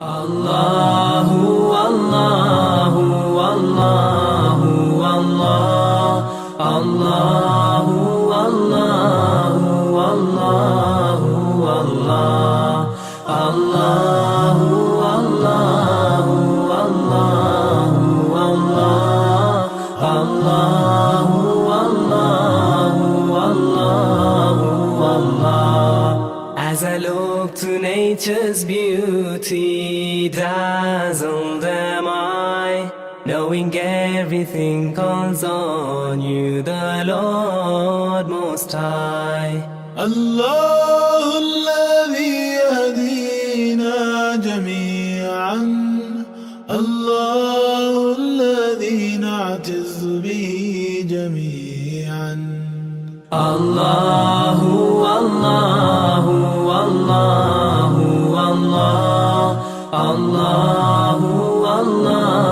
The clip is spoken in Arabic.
الله والله والله والله الله والله والله والله الله والله والله والله الله والله والله والله. As I look to nature's beauty, dazzled am I, knowing everything calls on you, the Lord Most High. الله الذي يهدينا جميعا، الله الذي نعتز به جميعا. الله والله والله والله الله والله